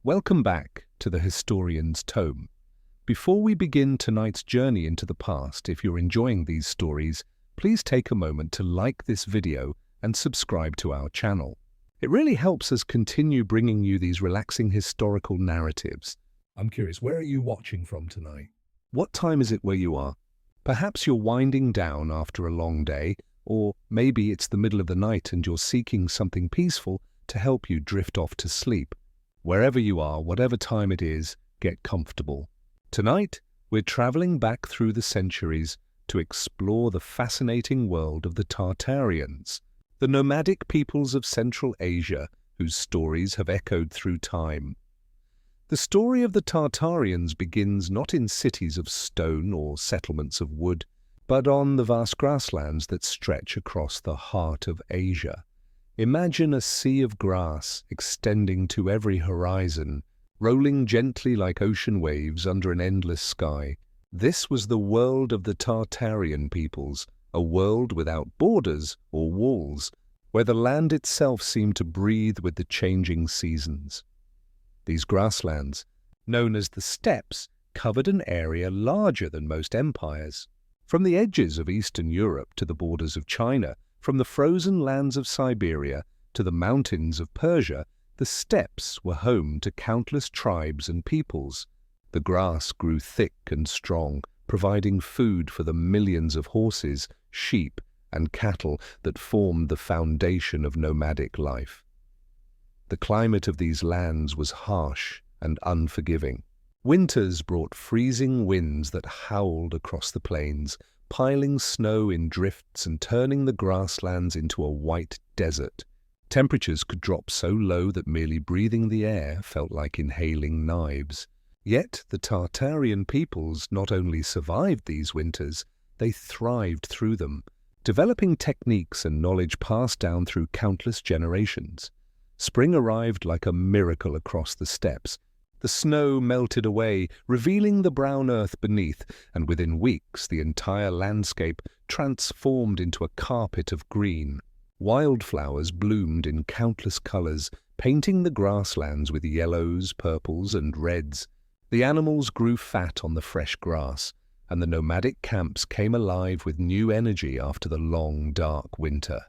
Welcome back to the Historian's Tome. Before we begin tonight's journey into the past, if you're enjoying these stories, please take a moment to like this video and subscribe to our channel. It really helps us continue bringing you these relaxing historical narratives. I'm curious, where are you watching from tonight? What time is it where you are? Perhaps you're winding down after a long day, or maybe it's the middle of the night and you're seeking something peaceful to help you drift off to sleep. Wherever you are, whatever time it is, get comfortable. Tonight, we're traveling back through the centuries to explore the fascinating world of the Tartarians, the nomadic peoples of Central Asia whose stories have echoed through time. The story of the Tartarians begins not in cities of stone or settlements of wood, but on the vast grasslands that stretch across the heart of Asia. Imagine a sea of grass extending to every horizon, rolling gently like ocean waves under an endless sky. This was the world of the Tartarian peoples, a world without borders or walls, where the land itself seemed to breathe with the changing seasons. These grasslands, known as the steppes, covered an area larger than most empires. From the edges of Eastern Europe to the borders of China, from the frozen lands of Siberia to the mountains of Persia, the steppes were home to countless tribes and peoples. The grass grew thick and strong, providing food for the millions of horses, sheep, and cattle that formed the foundation of nomadic life. The climate of these lands was harsh and unforgiving. Winters brought freezing winds that howled across the plains, piling snow in drifts and turning the grasslands into a white desert. Temperatures could drop so low that merely breathing the air felt like inhaling knives. Yet the Tartarian peoples not only survived these winters, they thrived through them, developing techniques and knowledge passed down through countless generations. Spring arrived like a miracle across the steppes. The snow melted away, revealing the brown earth beneath, and within weeks the entire landscape transformed into a carpet of green. Wildflowers bloomed in countless colors, painting the grasslands with yellows, purples, and reds. The animals grew fat on the fresh grass, and the nomadic camps came alive with new energy after the long, dark winter.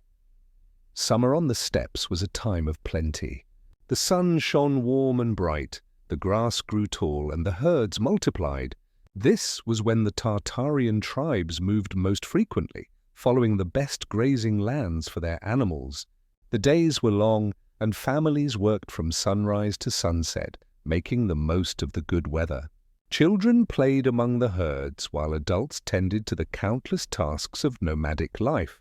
Summer on the steppes was a time of plenty. The sun shone warm and bright, the grass grew tall, and the herds multiplied. This was when the Tartarian tribes moved most frequently, following the best grazing lands for their animals. The days were long, and families worked from sunrise to sunset, making the most of the good weather. Children played among the herds, while adults tended to the countless tasks of nomadic life.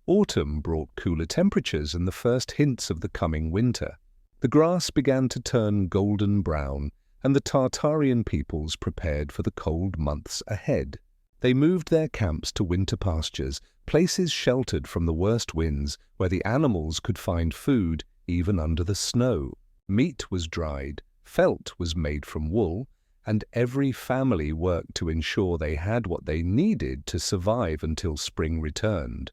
Autumn brought cooler temperatures and the first hints of the coming winter. The grass began to turn golden brown, and the Tartarian peoples prepared for the cold months ahead. They moved their camps to winter pastures, places sheltered from the worst winds, where the animals could find food even under the snow. Meat was dried, felt was made from wool, and every family worked to ensure they had what they needed to survive until spring returned.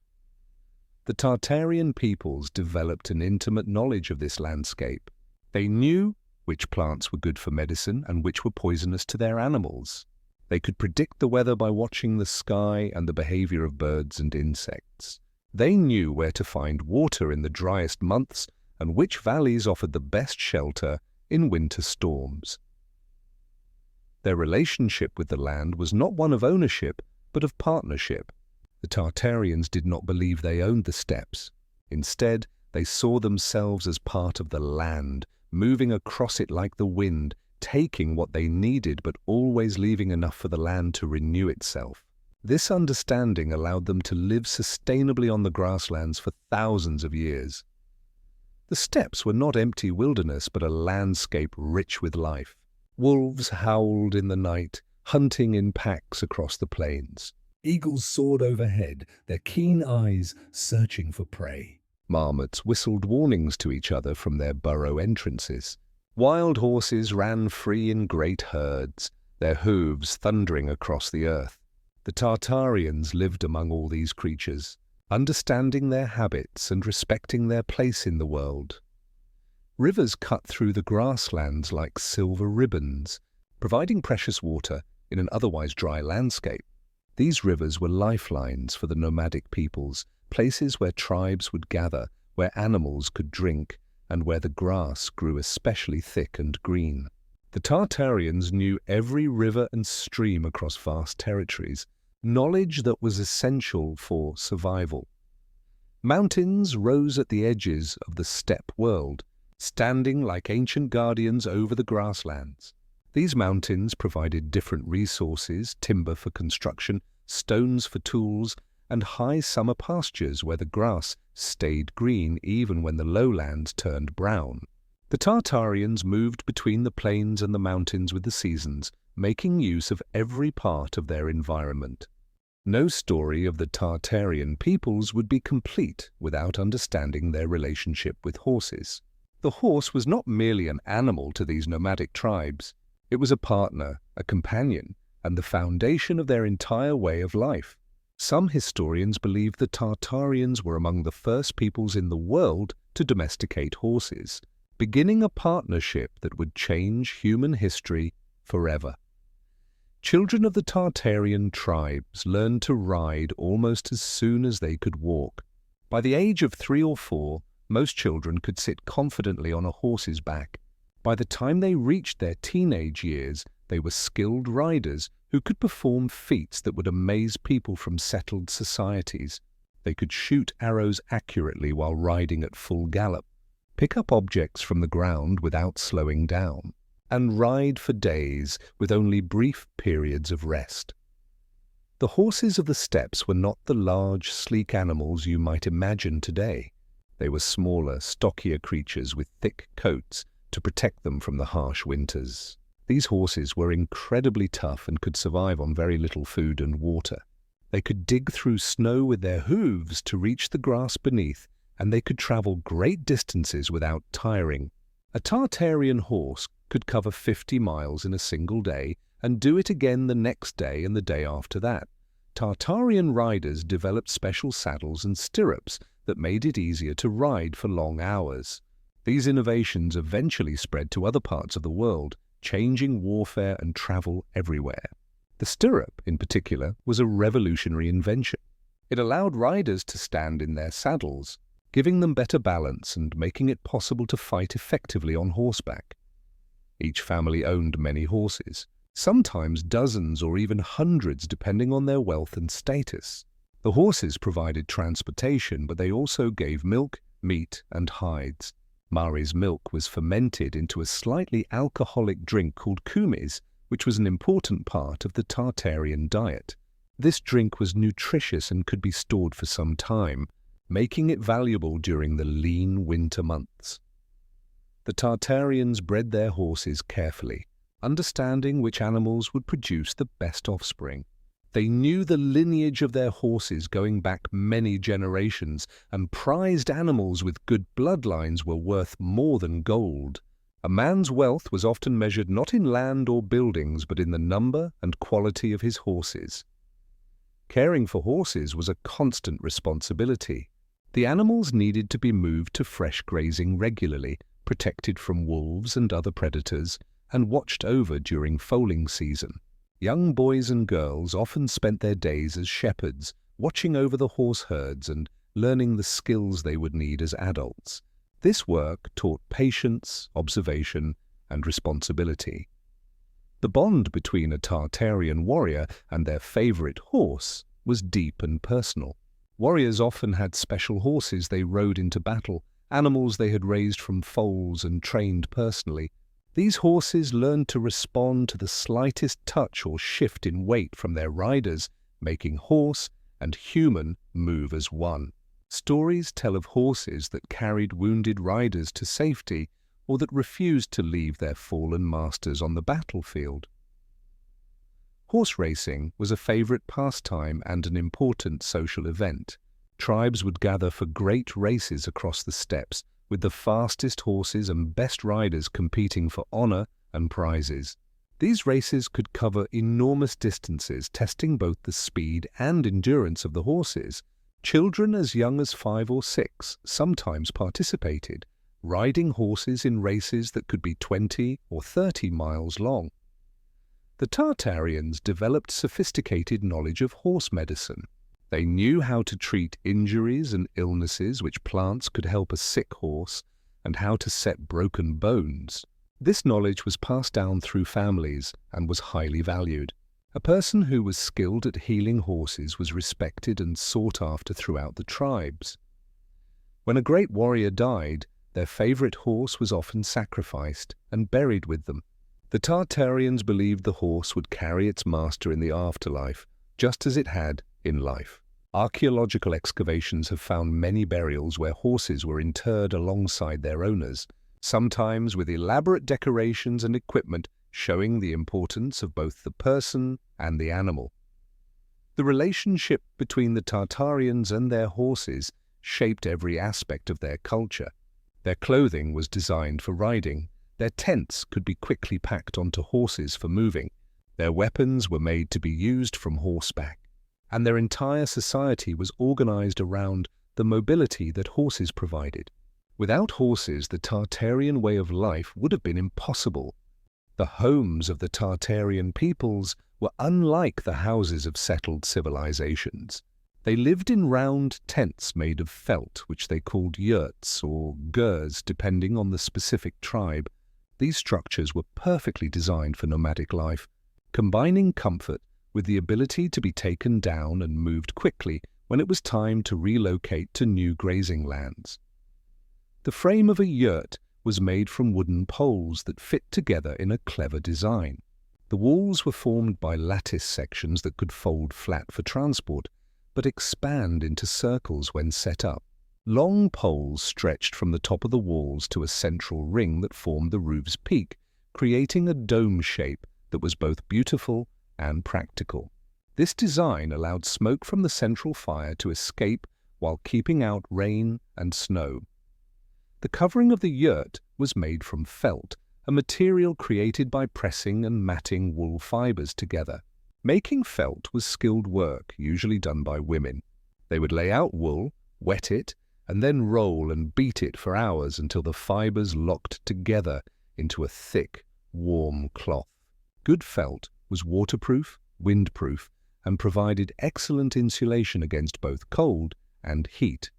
The Tartarian peoples developed an intimate knowledge of this landscape. They knew which plants were good for medicine and which were poisonous to their animals. They could predict the weather by watching the sky and the behavior of birds and insects. They knew where to find water in the driest months and which valleys offered the best shelter in winter storms. Their relationship with the land was not one of ownership, but of partnership. The Tartarians did not believe they owned the steppes. Instead, they saw themselves as part of the land, moving across it like the wind, taking what they needed but always leaving enough for the land to renew itself. This understanding allowed them to live sustainably on the grasslands for thousands of years. The steppes were not empty wilderness, but a landscape rich with life. Wolves howled in the night, hunting in packs across the plains. Eagles soared overhead, their keen eyes searching for prey. Marmots whistled warnings to each other from their burrow entrances. Wild horses ran free in great herds, their hooves thundering across the earth. The Tartarians lived among all these creatures, understanding their habits and respecting their place in the world. Rivers cut through the grasslands like silver ribbons, providing precious water in an otherwise dry landscape. These rivers were lifelines for the nomadic peoples, places where tribes would gather, where animals could drink, and where the grass grew especially thick and green. The Tartarians knew every river and stream across vast territories, knowledge that was essential for survival. Mountains rose at the edges of the steppe world, standing like ancient guardians over the grasslands. These mountains provided different resources: timber for construction, stones for tools, and high summer pastures where the grass stayed green even when the lowlands turned brown. The Tartarians moved between the plains and the mountains with the seasons, making use of every part of their environment. No story of the Tartarian peoples would be complete without understanding their relationship with horses. The horse was not merely an animal to these nomadic tribes. It was a partner, a companion, and the foundation of their entire way of life. Some historians believe the Tartarians were among the first peoples in the world to domesticate horses, beginning a partnership that would change human history forever. Children of the Tartarian tribes learned to ride almost as soon as they could walk. By the age of 3 or 4, most children could sit confidently on a horse's back. By the time they reached their teenage years, they were skilled riders who could perform feats that would amaze people from settled societies. They could shoot arrows accurately while riding at full gallop, pick up objects from the ground without slowing down, and ride for days with only brief periods of rest. The horses of the steppes were not the large, sleek animals you might imagine today. They were smaller, stockier creatures with thick coats to protect them from the harsh winters. These horses were incredibly tough and could survive on very little food and water. They could dig through snow with their hooves to reach the grass beneath, and they could travel great distances without tiring. A Tartarian horse could cover 50 miles in a single day and do it again the next day and the day after that. Tartarian riders developed special saddles and stirrups that made it easier to ride for long hours. These innovations eventually spread to other parts of the world, changing warfare and travel everywhere. The stirrup, in particular, was a revolutionary invention. It allowed riders to stand in their saddles, giving them better balance and making it possible to fight effectively on horseback. Each family owned many horses, sometimes dozens or even hundreds depending on their wealth and status. The horses provided transportation, but they also gave milk, meat, and hides. Mari's milk was fermented into a slightly alcoholic drink called kumis, which was an important part of the Tartarian diet. This drink was nutritious and could be stored for some time, making it valuable during the lean winter months. The Tartarians bred their horses carefully, understanding which animals would produce the best offspring. They knew the lineage of their horses going back many generations, and prized animals with good bloodlines were worth more than gold. A man's wealth was often measured not in land or buildings, but in the number and quality of his horses. Caring for horses was a constant responsibility. The animals needed to be moved to fresh grazing regularly, protected from wolves and other predators, and watched over during foaling season. Young boys and girls often spent their days as shepherds, watching over the horse herds and learning the skills they would need as adults. This work taught patience, observation, and responsibility. The bond between a Tartarian warrior and their favorite horse was deep and personal. Warriors often had special horses they rode into battle, animals they had raised from foals and trained personally. These horses learned to respond to the slightest touch or shift in weight from their riders, making horse and human move as one. Stories tell of horses that carried wounded riders to safety or that refused to leave their fallen masters on the battlefield. Horse racing was a favorite pastime and an important social event. Tribes would gather for great races across the steppes, with the fastest horses and best riders competing for honor and prizes. These races could cover enormous distances, testing both the speed and endurance of the horses. Children as young as 5 or 6 sometimes participated, riding horses in races that could be 20 or 30 miles long. The Tartarians developed sophisticated knowledge of horse medicine. They knew how to treat injuries and illnesses which plants could help a sick horse, and how to set broken bones. This knowledge was passed down through families and was highly valued. A person who was skilled at healing horses was respected and sought after throughout the tribes. When a great warrior died, their favorite horse was often sacrificed and buried with them. The Tartarians believed the horse would carry its master in the afterlife, just as it had in life. Archaeological excavations have found many burials where horses were interred alongside their owners, sometimes with elaborate decorations and equipment showing the importance of both the person and the animal. The relationship between the Tartarians and their horses shaped every aspect of their culture. Their clothing was designed for riding, their tents could be quickly packed onto horses for moving, their weapons were made to be used from horseback, and their entire society was organized around the mobility that horses provided. Without horses, the Tartarian way of life would have been impossible. The homes of the Tartarian peoples were unlike the houses of settled civilizations. They lived in round tents made of felt, which they called yurts or gurs, depending on the specific tribe. These structures were perfectly designed for nomadic life, combining comfort with the ability to be taken down and moved quickly when it was time to relocate to new grazing lands. The frame of a yurt was made from wooden poles that fit together in a clever design. The walls were formed by lattice sections that could fold flat for transport, but expand into circles when set up. Long poles stretched from the top of the walls to a central ring that formed the roof's peak, creating a dome shape that was both beautiful and practical. This design allowed smoke from the central fire to escape while keeping out rain and snow. The covering of the yurt was made from felt, a material created by pressing and matting wool fibers together. Making felt was skilled work, usually done by women. They would lay out wool, wet it, and then roll and beat it for hours until the fibers locked together into a thick, warm cloth. Good felt was waterproof, windproof, and provided excellent insulation against both cold and heat.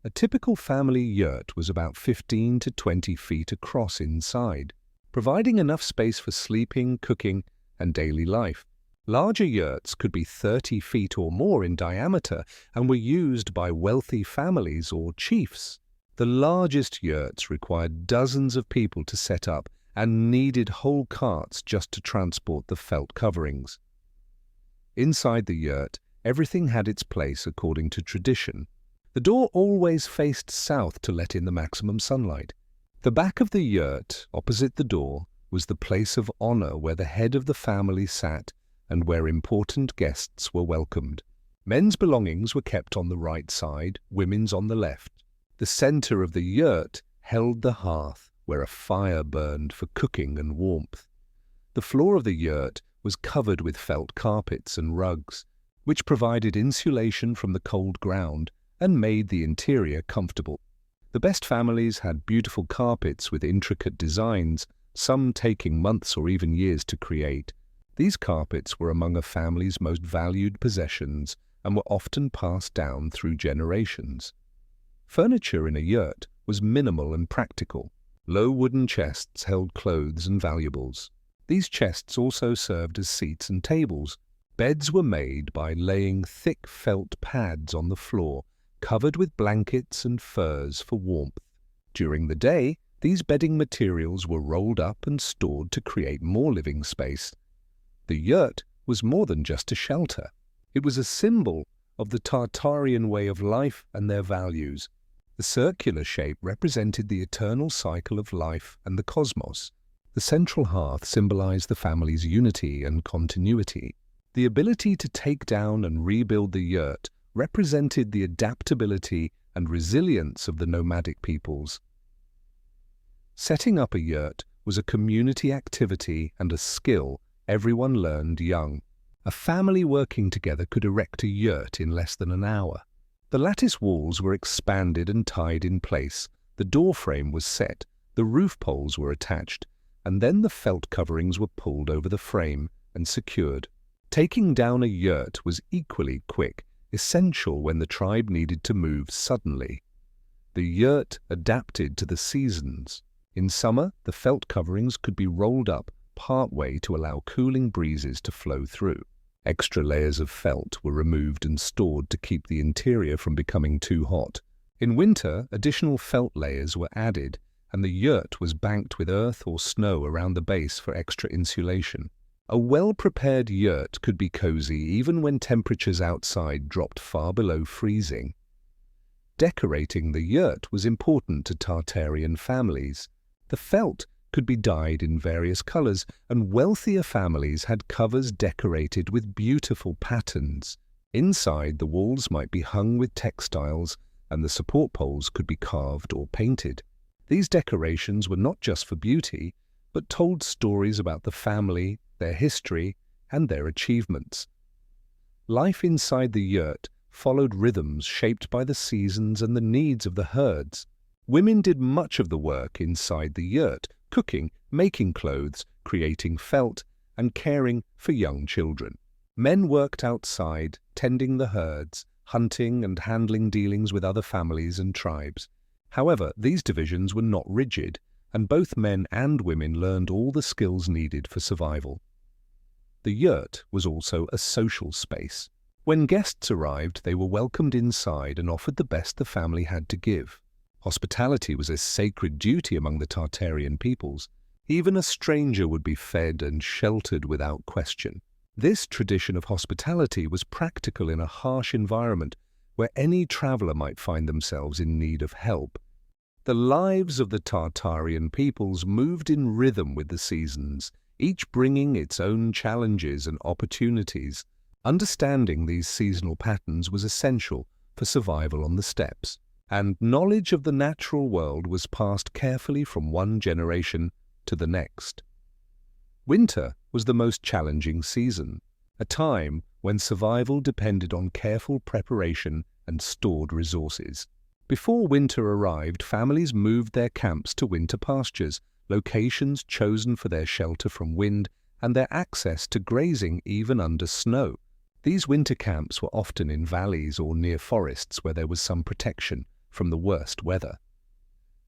A typical family yurt was about 15 to 20 feet across inside, providing enough space for sleeping, cooking, and daily life. Larger yurts could be 30 feet or more in diameter and were used by wealthy families or chiefs. The largest yurts required dozens of people to set up and needed whole carts just to transport the felt coverings. Inside the yurt, everything had its place according to tradition. The door always faced south to let in the maximum sunlight. The back of the yurt, opposite the door, was the place of honor where the head of the family sat and where important guests were welcomed. Men's belongings were kept on the right side, women's on the left. The center of the yurt held the hearth, where a fire burned for cooking and warmth. The floor of the yurt was covered with felt carpets and rugs, which provided insulation from the cold ground and made the interior comfortable. The best families had beautiful carpets with intricate designs, some taking months or even years to create. These carpets were among a family's most valued possessions and were often passed down through generations. Furniture in a yurt was minimal and practical. Low wooden chests held clothes and valuables. These chests also served as seats and tables. Beds were made by laying thick felt pads on the floor, covered with blankets and furs for warmth. During the day, these bedding materials were rolled up and stored to create more living space. The yurt was more than just a shelter. It was a symbol of the Tartarian way of life and their values. The circular shape represented the eternal cycle of life and the cosmos. The central hearth symbolized the family's unity and continuity. The ability to take down and rebuild the yurt represented the adaptability and resilience of the nomadic peoples. Setting up a yurt was a community activity and a skill everyone learned young. A family working together could erect a yurt in less than an hour. The lattice walls were expanded and tied in place, The door frame was set, the roof poles were attached, and then the felt coverings were pulled over the frame and secured. Taking down a yurt was equally quick, essential when the tribe needed to move suddenly. The yurt adapted to the seasons. In summer, the felt coverings could be rolled up partway to allow cooling breezes to flow through. Extra layers of felt were removed and stored to keep the interior from becoming too hot. In winter, additional felt layers were added, and the yurt was banked with earth or snow around the base for extra insulation. A well-prepared yurt could be cozy even when temperatures outside dropped far below freezing. Decorating the yurt was important to Tartarian families. The felt could be dyed in various colors, and wealthier families had covers decorated with beautiful patterns. Inside, the walls might be hung with textiles, and the support poles could be carved or painted. These decorations were not just for beauty, but told stories about the family, their history, and their achievements. Life inside the yurt followed rhythms shaped by the seasons and the needs of the herds. Women did much of the work inside the yurt, cooking, making clothes, creating felt, and caring for young children. Men worked outside, tending the herds, hunting and handling dealings with other families and tribes. However, these divisions were not rigid, and both men and women learned all the skills needed for survival. The yurt was also a social space. When guests arrived, they were welcomed inside and offered the best the family had to give. Hospitality was a sacred duty among the Tartarian peoples. Even a stranger would be fed and sheltered without question. This tradition of hospitality was practical in a harsh environment where any traveler might find themselves in need of help. The lives of the Tartarian peoples moved in rhythm with the seasons, each bringing its own challenges and opportunities. Understanding these seasonal patterns was essential for survival on the steppes, and knowledge of the natural world was passed carefully from one generation to the next. Winter was the most challenging season, a time when survival depended on careful preparation and stored resources. Before winter arrived, families moved their camps to winter pastures, locations chosen for their shelter from wind and their access to grazing even under snow. These winter camps were often in valleys or near forests where there was some protection from the worst weather.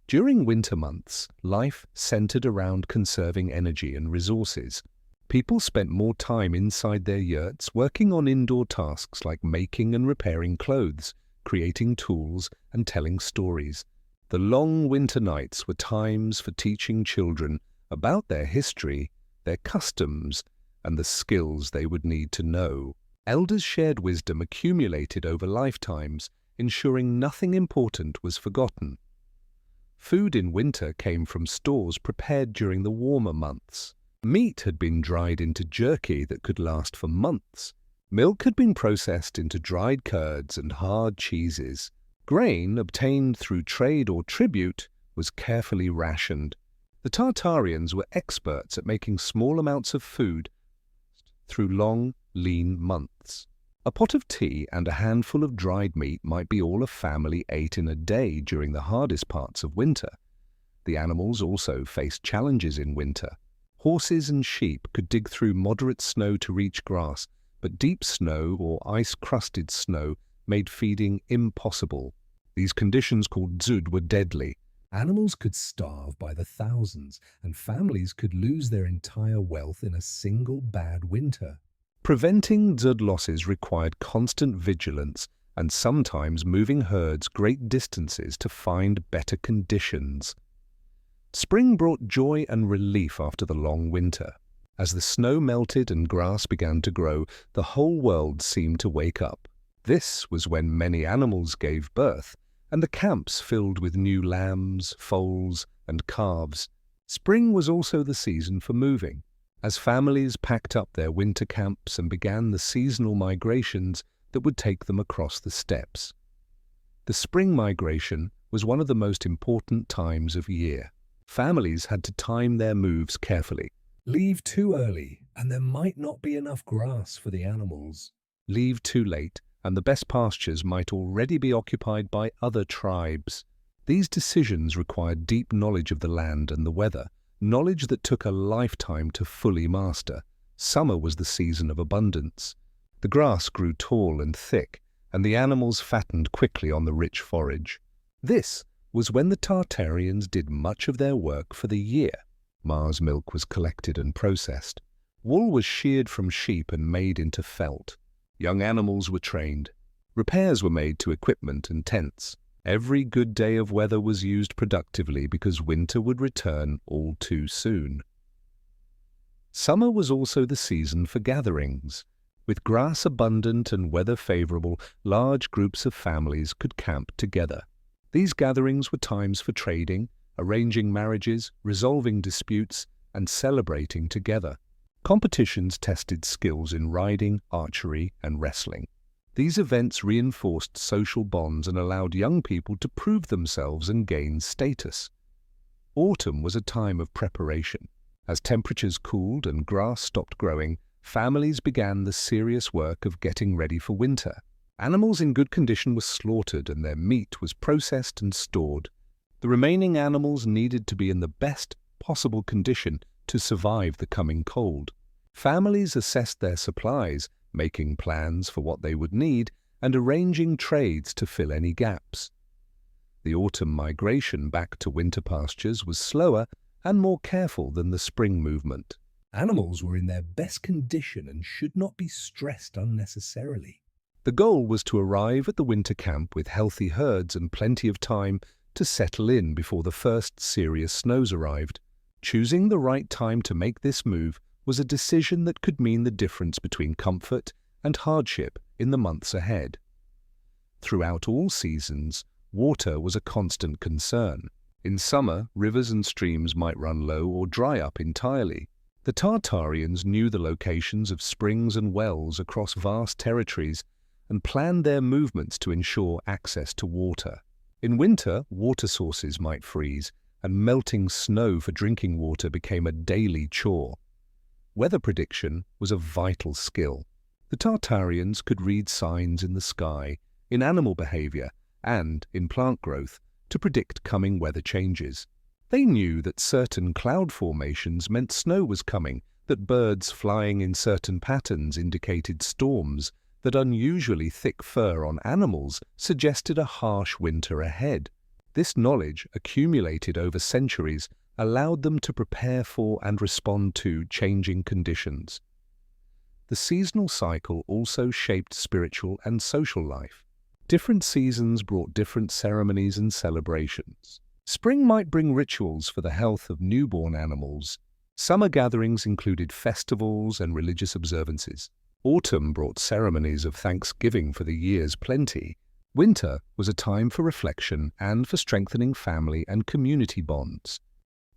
During winter months, life centered around conserving energy and resources. People spent more time inside their yurts working on indoor tasks like making and repairing clothes, creating tools, and telling stories. The long winter nights were times for teaching children about their history, their customs, and the skills they would need to know. Elders shared wisdom accumulated over lifetimes, ensuring nothing important was forgotten. Food in winter came from stores prepared during the warmer months. Meat had been dried into jerky that could last for months. Milk had been processed into dried curds and hard cheeses. Grain, obtained through trade or tribute, was carefully rationed. The Tartarians were experts at making small amounts of food through long, lean months. A pot of tea and a handful of dried meat might be all a family ate in a day during the hardest parts of winter. The animals also faced challenges in winter. Horses and sheep could dig through moderate snow to reach grass, but deep snow or ice-crusted snow made feeding impossible. These conditions, called dzud, were deadly. Animals could starve by the thousands, and families could lose their entire wealth in a single bad winter. Preventing dzud losses required constant vigilance and sometimes moving herds great distances to find better conditions. Spring brought joy and relief after the long winter. As the snow melted and grass began to grow, the whole world seemed to wake up. This was when many animals gave birth, and the camps filled with new lambs, foals, and calves. Spring was also the season for moving. As families packed up their winter camps and began the seasonal migrations that would take them across the steppes. The spring migration was one of the most important times of year. Families had to time their moves carefully. Leave too early, and there might not be enough grass for the animals. Leave too late, and the best pastures might already be occupied by other tribes. These decisions required deep knowledge of the land and the weather, knowledge that took a lifetime to fully master. Summer was the season of abundance. The grass grew tall and thick, and the animals fattened quickly on the rich forage. This was when the Tartarians did much of their work for the year. Mare's milk was collected and processed. Wool was sheared from sheep and made into felt. Young animals were trained. Repairs were made to equipment and tents. Every good day of weather was used productively because winter would return all too soon. Summer was also the season for gatherings. With grass abundant and weather favorable, large groups of families could camp together. These gatherings were times for trading, arranging marriages, resolving disputes, and celebrating together. Competitions tested skills in riding, archery, and wrestling. These events reinforced social bonds and allowed young people to prove themselves and gain status. Autumn was a time of preparation. As temperatures cooled and grass stopped growing, families began the serious work of getting ready for winter. Animals in good condition were slaughtered and their meat was processed and stored. The remaining animals needed to be in the best possible condition to survive the coming cold. Families assessed their supplies, making plans for what they would need and arranging trades to fill any gaps. The autumn migration back to winter pastures was slower and more careful than the spring movement. Animals were in their best condition and should not be stressed unnecessarily. The goal was to arrive at the winter camp with healthy herds and plenty of time to settle in before the first serious snows arrived. Choosing the right time to make this move was a decision that could mean the difference between comfort and hardship in the months ahead. Throughout all seasons, water was a constant concern. In summer, rivers and streams might run low or dry up entirely. The Tartarians knew the locations of springs and wells across vast territories and planned their movements to ensure access to water. In winter, water sources might freeze, and melting snow for drinking water became a daily chore. Weather prediction was a vital skill. The Tartarians could read signs in the sky, in animal behavior, and in plant growth to predict coming weather changes. They knew that certain cloud formations meant snow was coming, that birds flying in certain patterns indicated storms, that unusually thick fur on animals suggested a harsh winter ahead. This knowledge, accumulated over centuries, allowed them to prepare for and respond to changing conditions. The seasonal cycle also shaped spiritual and social life. Different seasons brought different ceremonies and celebrations. Spring might bring rituals for the health of newborn animals. Summer gatherings included festivals and religious observances. Autumn brought ceremonies of thanksgiving for the year's plenty. Winter was a time for reflection and for strengthening family and community bonds.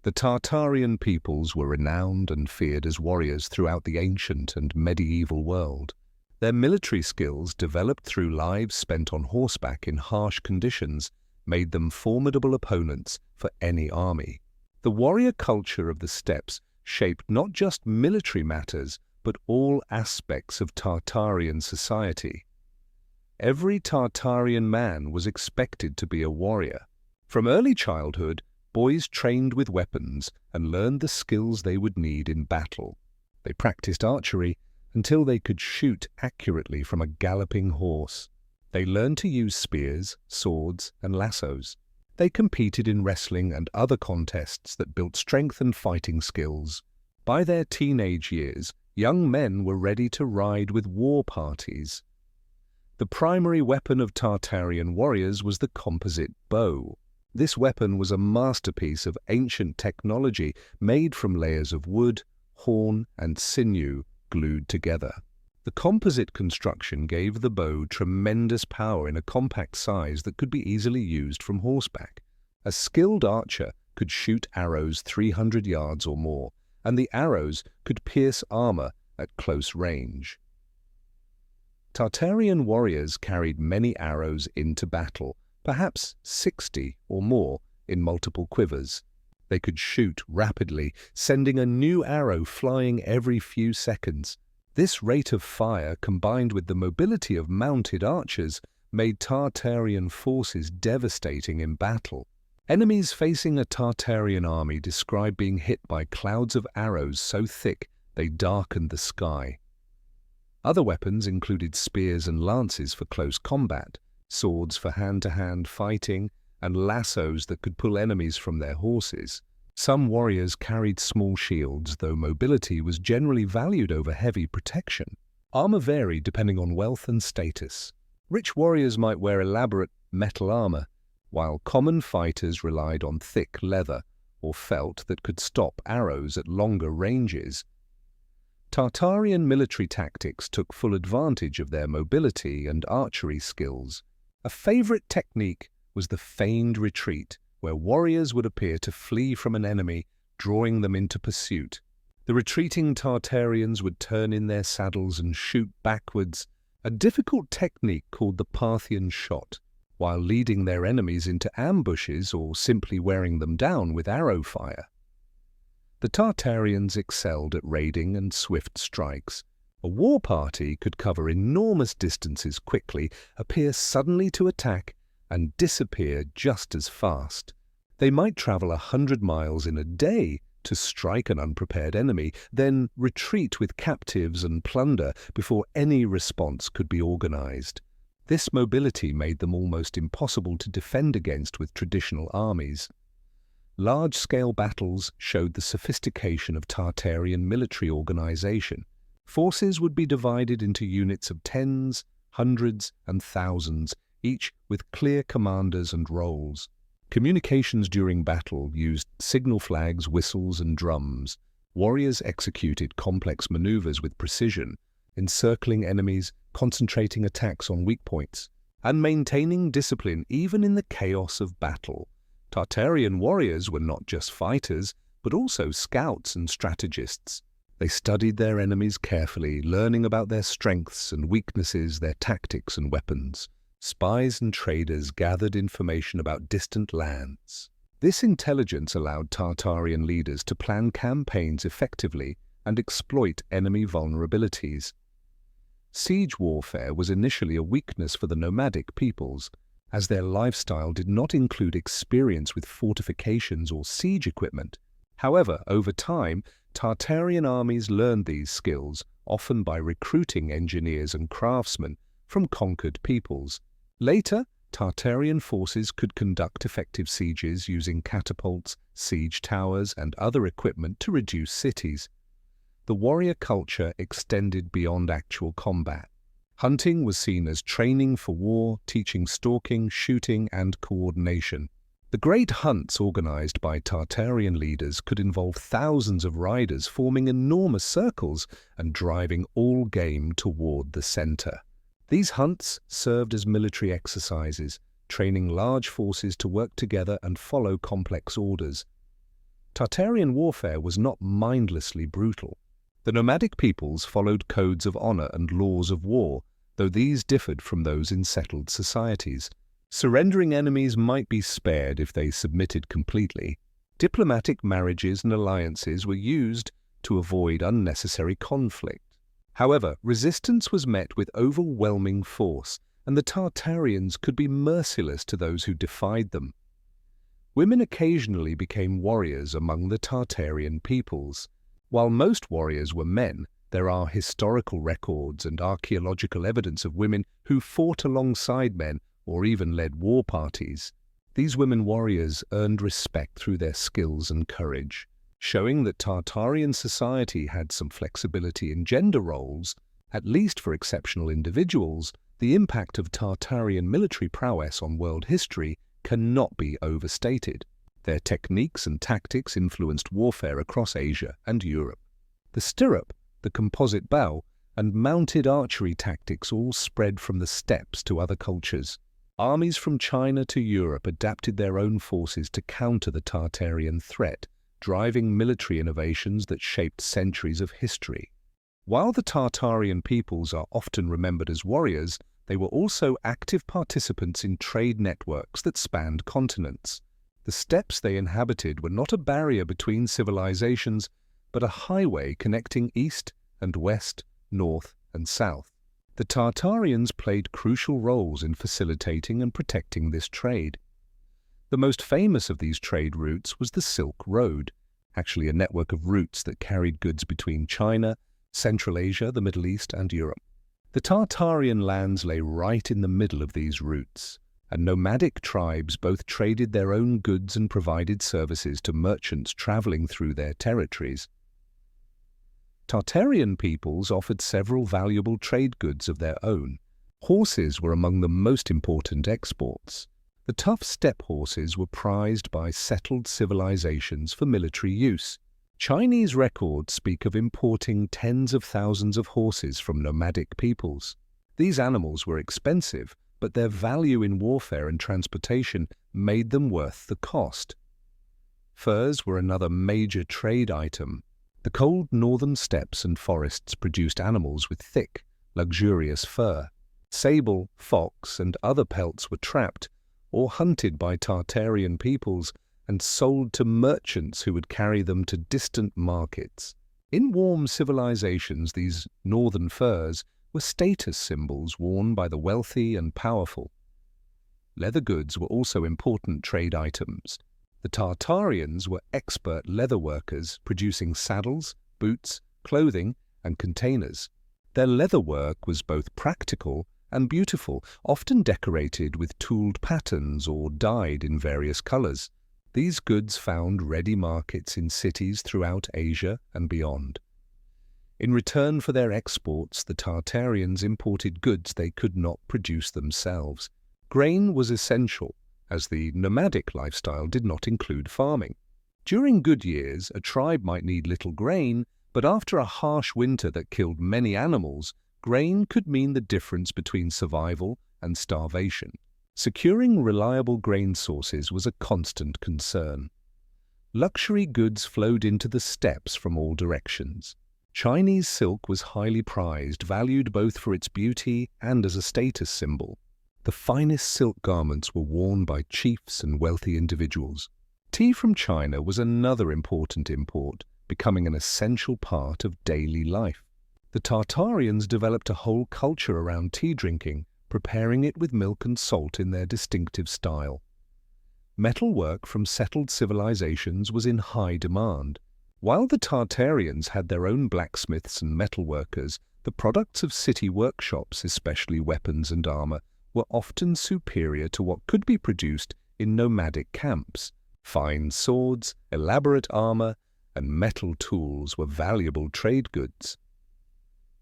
The Tartarian peoples were renowned and feared as warriors throughout the ancient and medieval world. Their military skills, developed through lives spent on horseback in harsh conditions, made them formidable opponents for any army. The warrior culture of the steppes shaped not just military matters, but all aspects of Tartarian society. Every Tartarian man was expected to be a warrior. From early childhood, boys trained with weapons and learned the skills they would need in battle. They practiced archery until they could shoot accurately from a galloping horse. They learned to use spears, swords, and lassos. They competed in wrestling and other contests that built strength and fighting skills. By their teenage years, young men were ready to ride with war parties. The primary weapon of Tartarian warriors was the composite bow. This weapon was a masterpiece of ancient technology made from layers of wood, horn, and sinew glued together. The composite construction gave the bow tremendous power in a compact size that could be easily used from horseback. A skilled archer could shoot arrows 300 yards or more, and the arrows could pierce armor at close range. Tartarian warriors carried many arrows into battle, perhaps 60 or more in multiple quivers. They could shoot rapidly, sending a new arrow flying every few seconds. This rate of fire, combined with the mobility of mounted archers, made Tartarian forces devastating in battle. Enemies facing a Tartarian army describe being hit by clouds of arrows so thick they darkened the sky. Other weapons included spears and lances for close combat, swords for hand-to-hand fighting, and lassos that could pull enemies from their horses. Some warriors carried small shields, though mobility was generally valued over heavy protection. Armor varied depending on wealth and status. Rich warriors might wear elaborate metal armor, while common fighters relied on thick leather or felt that could stop arrows at longer ranges. Tartarian military tactics took full advantage of their mobility and archery skills. A favorite technique was the feigned retreat, where warriors would appear to flee from an enemy, drawing them into pursuit. The retreating Tartarians would turn in their saddles and shoot backwards, a difficult technique called the Parthian shot, while leading their enemies into ambushes or simply wearing them down with arrow fire. The Tartarians excelled at raiding and swift strikes. A war party could cover enormous distances quickly, appear suddenly to attack, and disappear just as fast. They might travel 100 miles in a day to strike an unprepared enemy, then retreat with captives and plunder before any response could be organized. This mobility made them almost impossible to defend against with traditional armies. Large-scale battles showed the sophistication of Tartarian military organization. Forces would be divided into units of tens, hundreds, and thousands, each with clear commanders and roles. Communications during battle used signal flags, whistles, and drums. Warriors executed complex maneuvers with precision, encircling enemies, concentrating attacks on weak points, and maintaining discipline even in the chaos of battle. Tartarian warriors were not just fighters, but also scouts and strategists. They studied their enemies carefully, learning about their strengths and weaknesses, their tactics and weapons. Spies and traders gathered information about distant lands. This intelligence allowed Tartarian leaders to plan campaigns effectively and exploit enemy vulnerabilities. Siege warfare was initially a weakness for the nomadic peoples, as their lifestyle did not include experience with fortifications or siege equipment. However, over time, Tartarian armies learned these skills, often by recruiting engineers and craftsmen from conquered peoples. Later, Tartarian forces could conduct effective sieges using catapults, siege towers, and other equipment to reduce cities. The warrior culture extended beyond actual combat. Hunting was seen as training for war, teaching stalking, shooting, and coordination. The great hunts organized by Tartarian leaders could involve thousands of riders forming enormous circles and driving all game toward the center. These hunts served as military exercises, training large forces to work together and follow complex orders. Tartarian warfare was not mindlessly brutal. The nomadic peoples followed codes of honor and laws of war, though these differed from those in settled societies. Surrendering enemies might be spared if they submitted completely. Diplomatic marriages and alliances were used to avoid unnecessary conflict. However, resistance was met with overwhelming force, and the Tartarians could be merciless to those who defied them. Women occasionally became warriors among the Tartarian peoples. While most warriors were men, there are historical records and archaeological evidence of women who fought alongside men or even led war parties. These women warriors earned respect through their skills and courage, showing that Tartarian society had some flexibility in gender roles. At least for exceptional individuals, the impact of Tartarian military prowess on world history cannot be overstated. Their techniques and tactics influenced warfare across Asia and Europe. The stirrup, the composite bow, and mounted archery tactics all spread from the steppes to other cultures. Armies from China to Europe adapted their own forces to counter the Tartarian threat, driving military innovations that shaped centuries of history. While the Tartarian peoples are often remembered as warriors, they were also active participants in trade networks that spanned continents. The steppes they inhabited were not a barrier between civilizations, but a highway connecting east and west, north and south. The Tartarians played crucial roles in facilitating and protecting this trade. The most famous of these trade routes was the Silk Road, actually a network of routes that carried goods between China, Central Asia, the Middle East, and Europe. The Tartarian lands lay right in the middle of these routes, and nomadic tribes both traded their own goods and provided services to merchants traveling through their territories. Tartarian peoples offered several valuable trade goods of their own. Horses were among the most important exports. The tough steppe horses were prized by settled civilizations for military use. Chinese records speak of importing tens of thousands of horses from nomadic peoples. These animals were expensive, but their value in warfare and transportation made them worth the cost. Furs were another major trade item. The cold northern steppes and forests produced animals with thick, luxurious fur. Sable, fox, and other pelts were trapped or hunted by Tartarian peoples and sold to merchants who would carry them to distant markets. In warm civilizations, these northern furs were status symbols worn by the wealthy and powerful. Leather goods were also important trade items. The Tartarians were expert leather workers, producing saddles, boots, clothing, and containers. Their leather work was both practical and beautiful, often decorated with tooled patterns or dyed in various colors. These goods found ready markets in cities throughout Asia and beyond. In return for their exports, the Tartarians imported goods they could not produce themselves. Grain was essential, as the nomadic lifestyle did not include farming. During good years, a tribe might need little grain, but after a harsh winter that killed many animals, grain could mean the difference between survival and starvation. Securing reliable grain sources was a constant concern. Luxury goods flowed into the steppes from all directions. Chinese silk was highly prized, valued both for its beauty and as a status symbol. The finest silk garments were worn by chiefs and wealthy individuals. Tea from China was another important import, becoming an essential part of daily life. The Tartarians developed a whole culture around tea drinking, preparing it with milk and salt in their distinctive style. Metalwork from settled civilizations was in high demand. While the Tartarians had their own blacksmiths and metalworkers, the products of city workshops, especially weapons and armor, were often superior to what could be produced in nomadic camps. Fine swords, elaborate armor, and metal tools were valuable trade goods.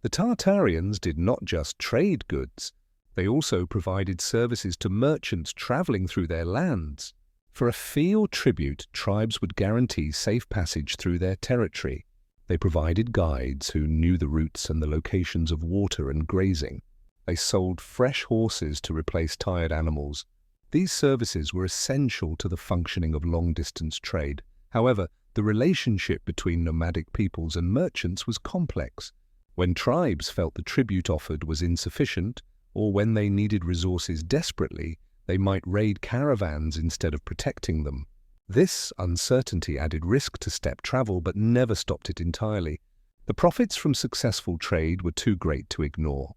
The Tartarians did not just trade goods, they also provided services to merchants traveling through their lands. For a fee or tribute, tribes would guarantee safe passage through their territory. They provided guides who knew the routes and the locations of water and grazing. They sold fresh horses to replace tired animals. These services were essential to the functioning of long-distance trade. However, the relationship between nomadic peoples and merchants was complex. When tribes felt the tribute offered was insufficient, or when they needed resources desperately, they might raid caravans instead of protecting them. This uncertainty added risk to steppe travel but never stopped it entirely. The profits from successful trade were too great to ignore.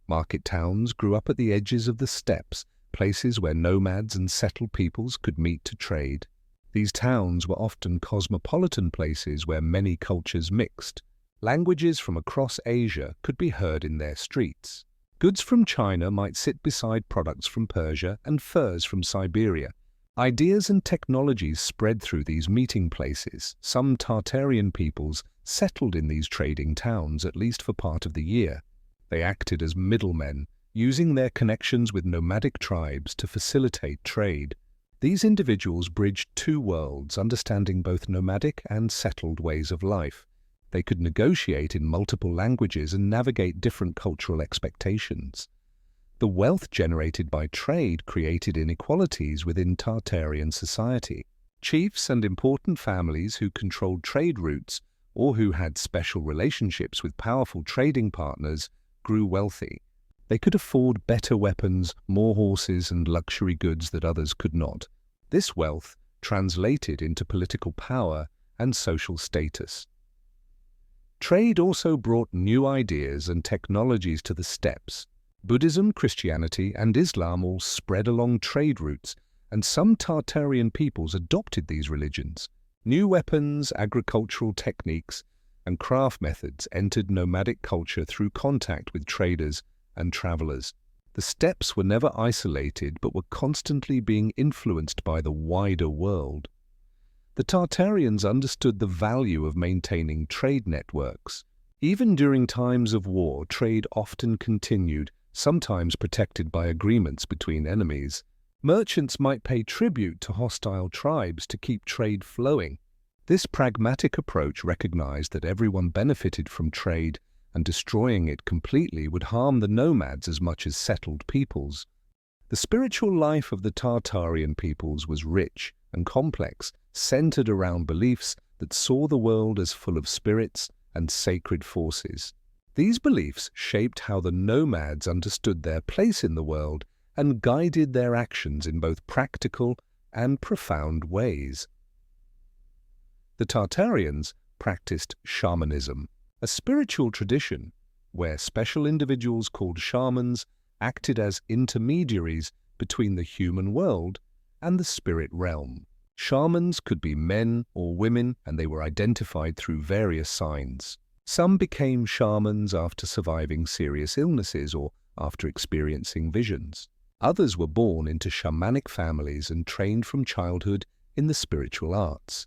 Market towns grew up at the edges of the steppes, places where nomads and settled peoples could meet to trade. These towns were often cosmopolitan places where many cultures mixed. Languages from across Asia could be heard in their streets. Goods from China might sit beside products from Persia and furs from Siberia. Ideas and technologies spread through these meeting places. Some Tartarian peoples settled in these trading towns at least for part of the year. They acted as middlemen, using their connections with nomadic tribes to facilitate trade. These individuals bridged two worlds, understanding both nomadic and settled ways of life. They could negotiate in multiple languages and navigate different cultural expectations. The wealth generated by trade created inequalities within Tartarian society. Chiefs and important families who controlled trade routes or who had special relationships with powerful trading partners grew wealthy. They could afford better weapons, more horses, and luxury goods that others could not. This wealth translated into political power and social status. Trade also brought new ideas and technologies to the steppes. Buddhism, Christianity, and Islam all spread along trade routes, and some Tartarian peoples adopted these religions. New weapons, agricultural techniques, and craft methods entered nomadic culture through contact with traders and travelers. The steppes were never isolated but were constantly being influenced by the wider world. The Tartarians understood the value of maintaining trade networks. Even during times of war, trade often continued, sometimes protected by agreements between enemies. Merchants might pay tribute to hostile tribes to keep trade flowing. This pragmatic approach recognized that everyone benefited from trade, and destroying it completely would harm the nomads as much as settled peoples. The spiritual life of the Tartarian peoples was rich and complex, centered around beliefs that saw the world as full of spirits and sacred forces. These beliefs shaped how the nomads understood their place in the world and guided their actions in both practical and profound ways. The Tartarians practiced shamanism, a spiritual tradition where special individuals called shamans acted as intermediaries between the human world and the spirit realm. Shamans could be men or women, and they were identified through various signs. Some became shamans after surviving serious illnesses or after experiencing visions. Others were born into shamanic families and trained from childhood in the spiritual arts.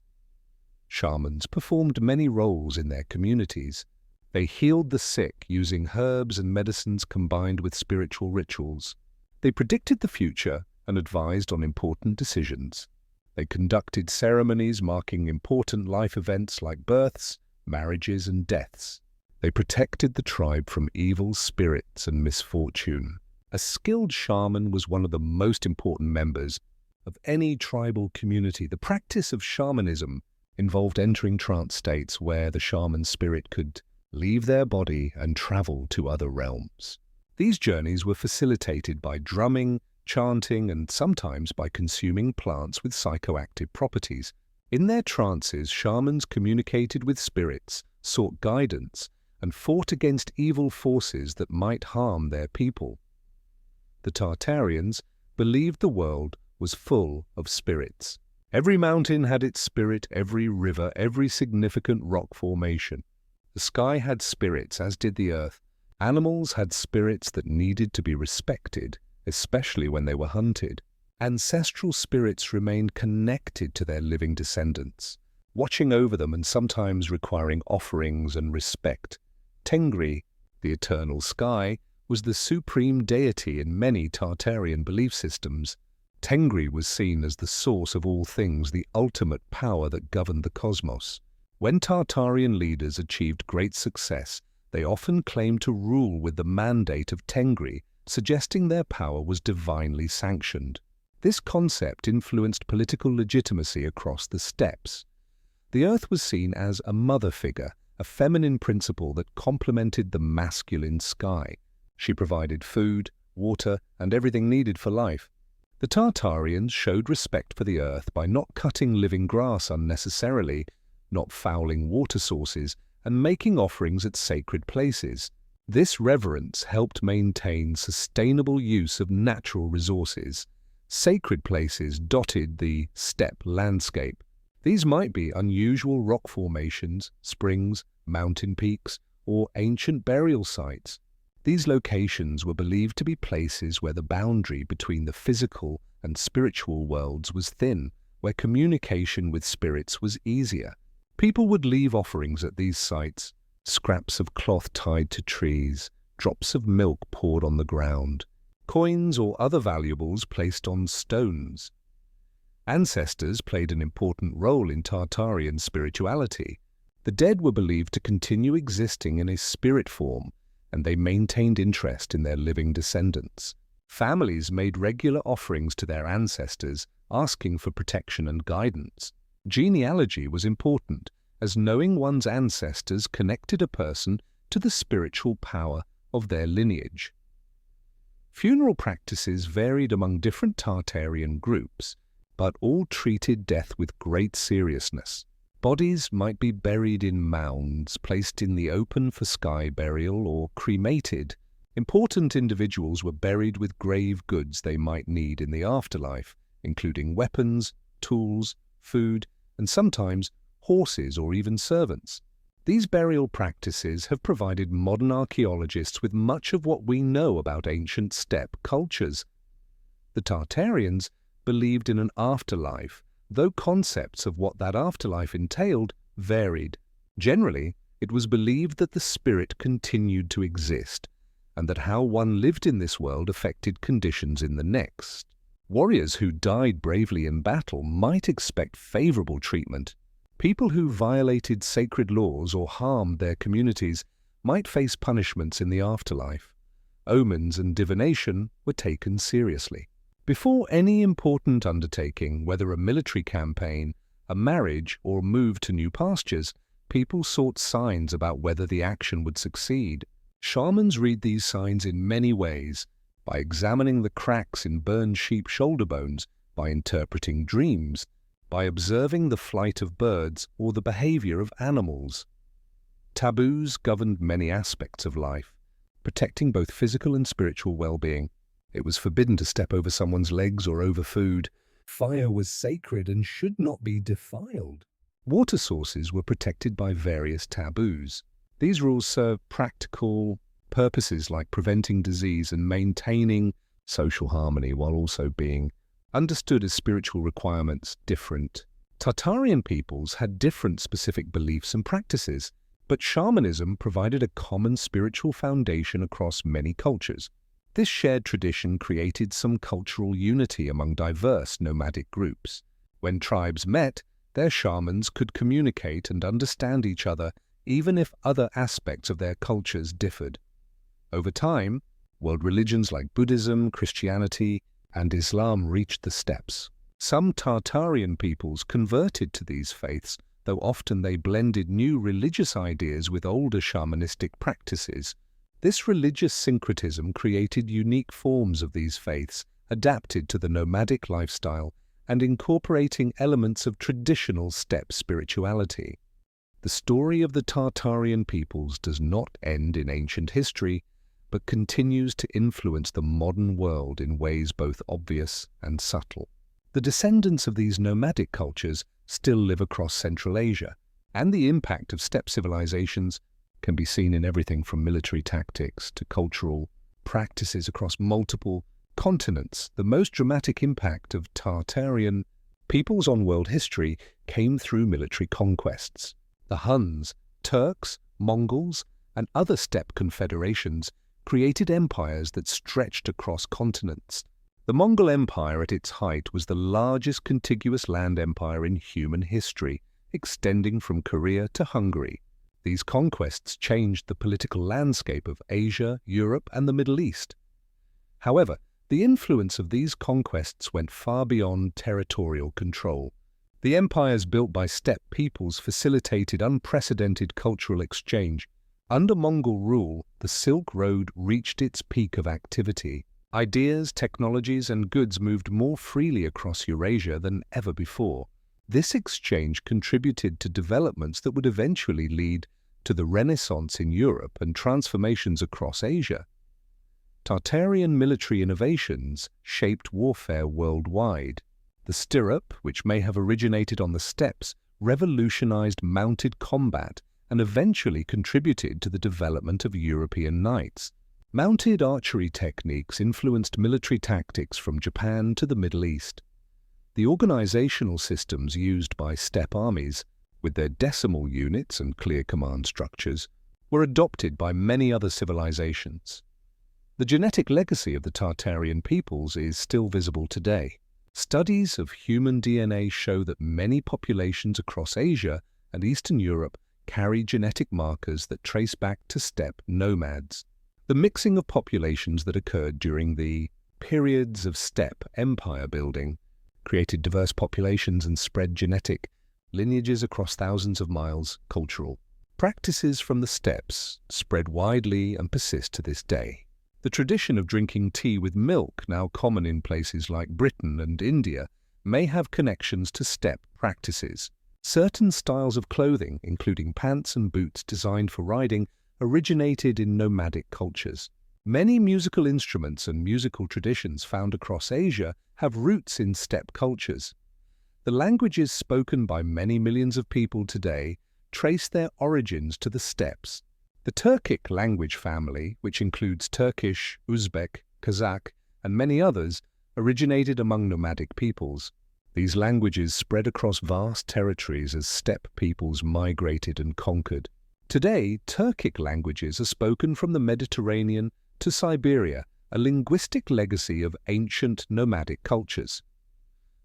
Shamans performed many roles in their communities. They healed the sick using herbs and medicines combined with spiritual rituals. They predicted the future and advised on important decisions. They conducted ceremonies marking important life events like births, marriages, and deaths. They protected the tribe from evil spirits and misfortune. A skilled shaman was one of the most important members of any tribal community. The practice of shamanism involved entering trance states where the shaman spirit could leave their body and travel to other realms. These journeys were facilitated by drumming, chanting, and sometimes by consuming plants with psychoactive properties. In their trances, shamans communicated with spirits, sought guidance, and fought against evil forces that might harm their people. The Tartarians believed the world was full of spirits. Every mountain had its spirit, every river, every significant rock formation. The sky had spirits, as did the earth. Animals had spirits that needed to be respected, especially when they were hunted. Ancestral spirits remained connected to their living descendants, watching over them and sometimes requiring offerings and respect. Tengri, the eternal sky, was the supreme deity in many Tartarian belief systems. Tengri was seen as the source of all things, the ultimate power that governed the cosmos. When Tartarian leaders achieved great success, they often claimed to rule with the mandate of Tengri, suggesting their power was divinely sanctioned. This concept influenced political legitimacy across the steppes. The earth was seen as a mother figure, a feminine principle that complemented the masculine sky. She provided food, water, and everything needed for life. The Tartarians showed respect for the earth by not cutting living grass unnecessarily, not fouling water sources, and making offerings at sacred places. This reverence helped maintain sustainable use of natural resources. Sacred places dotted the steppe landscape. These might be unusual rock formations, springs, mountain peaks, or ancient burial sites. These locations were believed to be places where the boundary between the physical and spiritual worlds was thin, where communication with spirits was easier. People would leave offerings at these sites, scraps of cloth tied to trees, drops of milk poured on the ground, coins or other valuables placed on stones. Ancestors played an important role in Tartarian spirituality. The dead were believed to continue existing in a spirit form, and they maintained interest in their living descendants. Families made regular offerings to their ancestors, asking for protection and guidance. Genealogy was important, as knowing one's ancestors connected a person to the spiritual power of their lineage. Funeral practices varied among different Tartarian groups, but all treated death with great seriousness. Bodies might be buried in mounds, placed in the open for sky burial, or cremated. Important individuals were buried with grave goods they might need in the afterlife, including weapons, tools, food, and sometimes horses or even servants. These burial practices have provided modern archaeologists with much of what we know about ancient steppe cultures. The Tartarians believed in an afterlife, though concepts of what that afterlife entailed varied. Generally, it was believed that the spirit continued to exist, and that how one lived in this world affected conditions in the next. Warriors who died bravely in battle might expect favorable treatment. People who violated sacred laws or harmed their communities might face punishments in the afterlife. Omens and divination were taken seriously. Before any important undertaking, whether a military campaign, a marriage, or a move to new pastures, people sought signs about whether the action would succeed. Shamans read these signs in many ways, by examining the cracks in burned sheep shoulder bones, by interpreting dreams, by observing the flight of birds or the behavior of animals. Taboos governed many aspects of life, protecting both physical and spiritual well-being. It was forbidden to step over someone's legs or over food. Fire was sacred and should not be defiled. Water sources were protected by various taboos. These rules served practical purposes like preventing disease and maintaining social harmony, while also being understood as spiritual requirements different. Tartarian peoples had different specific beliefs and practices, but shamanism provided a common spiritual foundation across many cultures. This shared tradition created some cultural unity among diverse nomadic groups. When tribes met, their shamans could communicate and understand each other, even if other aspects of their cultures differed. Over time, world religions like Buddhism, Christianity, and Islam reached the steppes. Some Tartarian peoples converted to these faiths, though often they blended new religious ideas with older shamanistic practices. This religious syncretism created unique forms of these faiths, adapted to the nomadic lifestyle and incorporating elements of traditional steppe spirituality. The story of the Tartarian peoples does not end in ancient history, but continues to influence the modern world in ways both obvious and subtle. The descendants of these nomadic cultures still live across Central Asia, and the impact of steppe civilizations can be seen in everything from military tactics to cultural practices across multiple continents. The most dramatic impact of Tartarian peoples on world history came through military conquests. The Huns, Turks, Mongols, and other steppe confederations created empires that stretched across continents. The Mongol Empire at its height was the largest contiguous land empire in human history, extending from Korea to Hungary. These conquests changed the political landscape of Asia, Europe, and the Middle East. However, the influence of these conquests went far beyond territorial control. The empires built by steppe peoples facilitated unprecedented cultural exchange. Under Mongol rule, the Silk Road reached its peak of activity. Ideas, technologies, and goods moved more freely across Eurasia than ever before. This exchange contributed to developments that would eventually lead to the Renaissance in Europe and transformations across Asia. Tartarian military innovations shaped warfare worldwide. The stirrup, which may have originated on the steppes, revolutionized mounted combat and eventually contributed to the development of European knights. Mounted archery techniques influenced military tactics from Japan to the Middle East. The organizational systems used by steppe armies, with their decimal units and clear command structures, were adopted by many other civilizations. The genetic legacy of the Tartarian peoples is still visible today. Studies of human DNA show that many populations across Asia and Eastern Europe carry genetic markers that trace back to steppe nomads. The mixing of populations that occurred during the periods of steppe empire building created diverse populations and spread genetic lineages across thousands of miles. Cultural practices from the steppes spread widely and persist to this day. The tradition of drinking tea with milk, now common in places like Britain and India, may have connections to steppe practices. Certain styles of clothing, including pants and boots designed for riding, originated in nomadic cultures. Many musical instruments and musical traditions found across Asia have roots in steppe cultures. The languages spoken by many millions of people today trace their origins to the steppes. The Turkic language family, which includes Turkish, Uzbek, Kazakh, and many others, originated among nomadic peoples. These languages spread across vast territories as steppe peoples migrated and conquered. Today, Turkic languages are spoken from the Mediterranean to Siberia, a linguistic legacy of ancient nomadic cultures.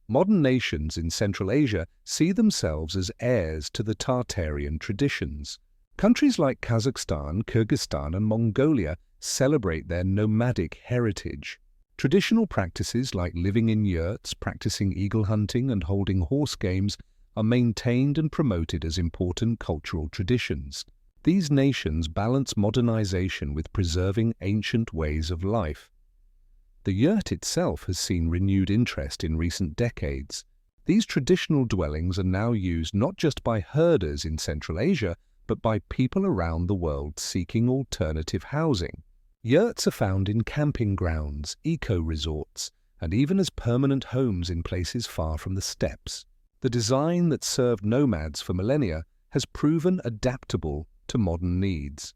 Modern nations in Central Asia see themselves as heirs to the Tartarian traditions. Countries like Kazakhstan, Kyrgyzstan, and Mongolia celebrate their nomadic heritage. Traditional practices like living in yurts, practicing eagle hunting, and holding horse games are maintained and promoted as important cultural traditions. These nations balance modernization with preserving ancient ways of life. The yurt itself has seen renewed interest in recent decades. These traditional dwellings are now used not just by herders in Central Asia, but by people around the world seeking alternative housing. Yurts are found in camping grounds, eco-resorts, and even as permanent homes in places far from the steppes. The design that served nomads for millennia has proven adaptable to modern needs.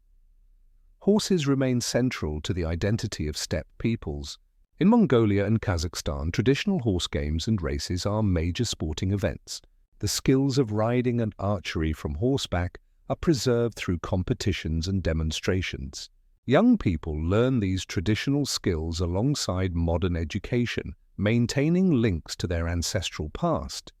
Horses remain central to the identity of steppe peoples. In Mongolia and Kazakhstan, traditional horse games and races are major sporting events. The skills of riding and archery from horseback are preserved through competitions and demonstrations. Young people learn these traditional skills alongside modern education, maintaining links to their ancestral past.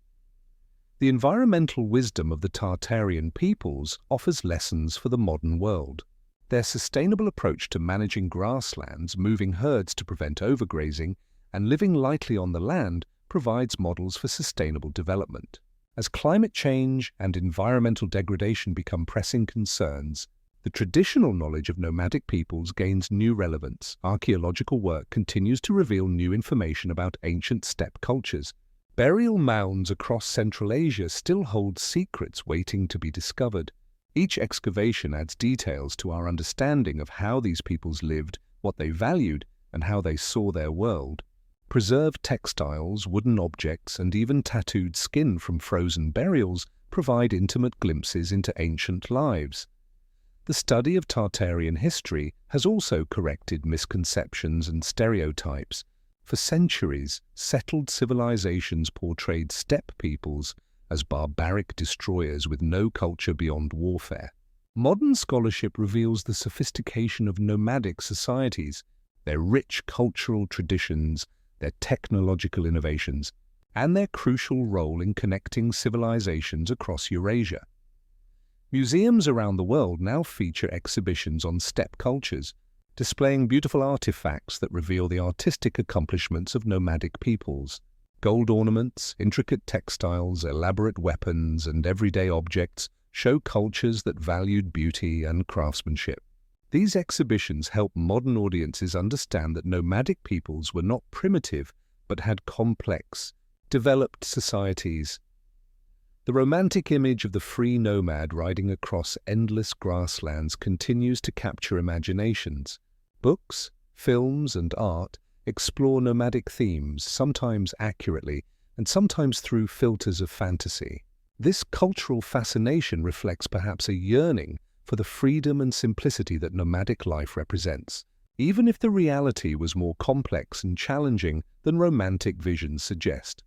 The environmental wisdom of the Tartarian peoples offers lessons for the modern world. Their sustainable approach to managing grasslands, moving herds to prevent overgrazing, and living lightly on the land provides models for sustainable development. As climate change and environmental degradation become pressing concerns, the traditional knowledge of nomadic peoples gains new relevance. Archaeological work continues to reveal new information about ancient steppe cultures. Burial mounds across Central Asia still hold secrets waiting to be discovered. Each excavation adds details to our understanding of how these peoples lived, what they valued, and how they saw their world. Preserved textiles, wooden objects, and even tattooed skin from frozen burials provide intimate glimpses into ancient lives. The study of Tartarian history has also corrected misconceptions and stereotypes. For centuries, settled civilizations portrayed steppe peoples as barbaric destroyers with no culture beyond warfare. Modern scholarship reveals the sophistication of nomadic societies, their rich cultural traditions, their technological innovations, and their crucial role in connecting civilizations across Eurasia. Museums around the world now feature exhibitions on steppe cultures, displaying beautiful artifacts that reveal the artistic accomplishments of nomadic peoples. Gold ornaments, intricate textiles, elaborate weapons, and everyday objects show cultures that valued beauty and craftsmanship. These exhibitions help modern audiences understand that nomadic peoples were not primitive, but had complex, developed societies. The romantic image of the free nomad riding across endless grasslands continues to capture imaginations. Books, films, and art explore nomadic themes, sometimes accurately, and sometimes through filters of fantasy. This cultural fascination reflects perhaps a yearning for the freedom and simplicity that nomadic life represents, even if the reality was more complex and challenging than romantic visions suggest.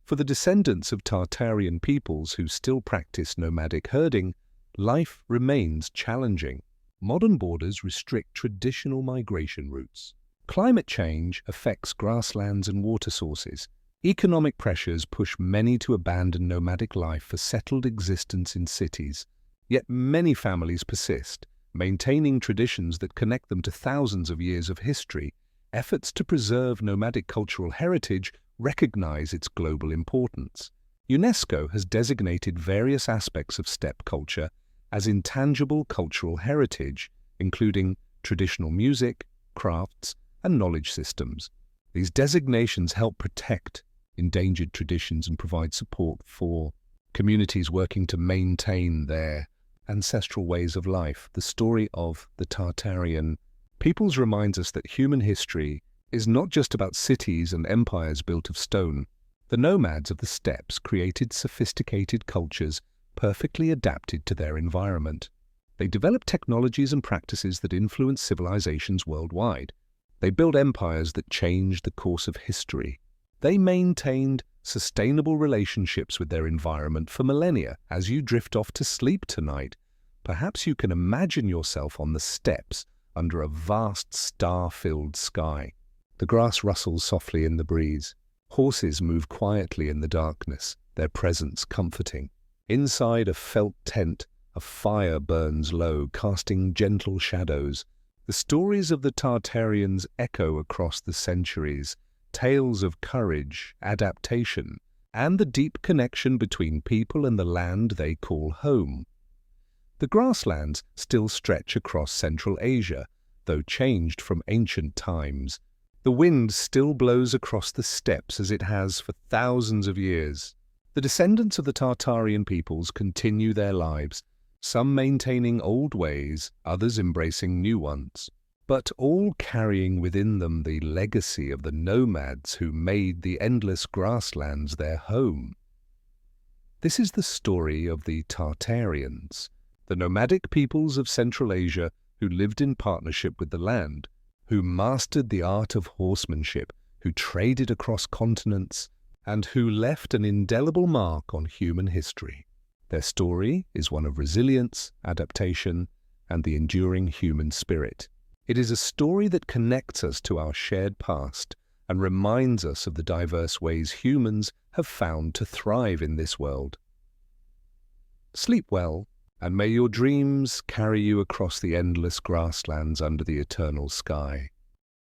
For the descendants of Tartarian peoples who still practice nomadic herding, life remains challenging. Modern borders restrict traditional migration routes. Climate change affects grasslands and water sources. Economic pressures push many to abandon nomadic life for settled existence in cities. Yet many families persist, maintaining traditions that connect them to thousands of years of history. Efforts to preserve nomadic cultural heritage recognize its global importance. UNESCO has designated various aspects of steppe culture as intangible cultural heritage, including traditional music, crafts, and knowledge systems. These designations help protect endangered traditions and provide support for communities working to maintain their ancestral ways of life. The story of the Tartarian peoples reminds us that human history is not just about cities and empires built of stone. The nomads of the steppes created sophisticated cultures perfectly adapted to their environment. They developed technologies and practices that influence civilizations worldwide. They built empires that changed the course of history. They maintained sustainable relationships with their environment for millennia. As you drift off to sleep tonight, perhaps you can imagine yourself on the steppes under a vast star-filled sky. The grass rustles softly in the breeze. Horses move quietly in the darkness, their presence comforting. Inside a felt tent, a fire burns low, casting gentle shadows. The stories of the Tartarians echo across the centuries, tales of courage, adaptation, and the deep connection between people and the land they call home. The grasslands still stretch across Central Asia, though changed from ancient times. The wind still blows across the steppes as it has for thousands of years. The descendants of the Tartarian peoples continue their lives, some maintaining old ways, others embracing new ones, but all carrying within them the legacy of the nomads who made the endless grasslands their home. This is the story of the Tartarians, the nomadic peoples of Central Asia who lived in partnership with the land, who mastered the art of horsemanship, who traded across continents, and who left an indelible mark on human history. Their story is one of resilience, adaptation, and the enduring human spirit. It is a story that connects us to our shared past and reminds us of the diverse ways humans have found to thrive in this world. Sleep well, and may your dreams carry you across the endless grasslands under the eternal sky.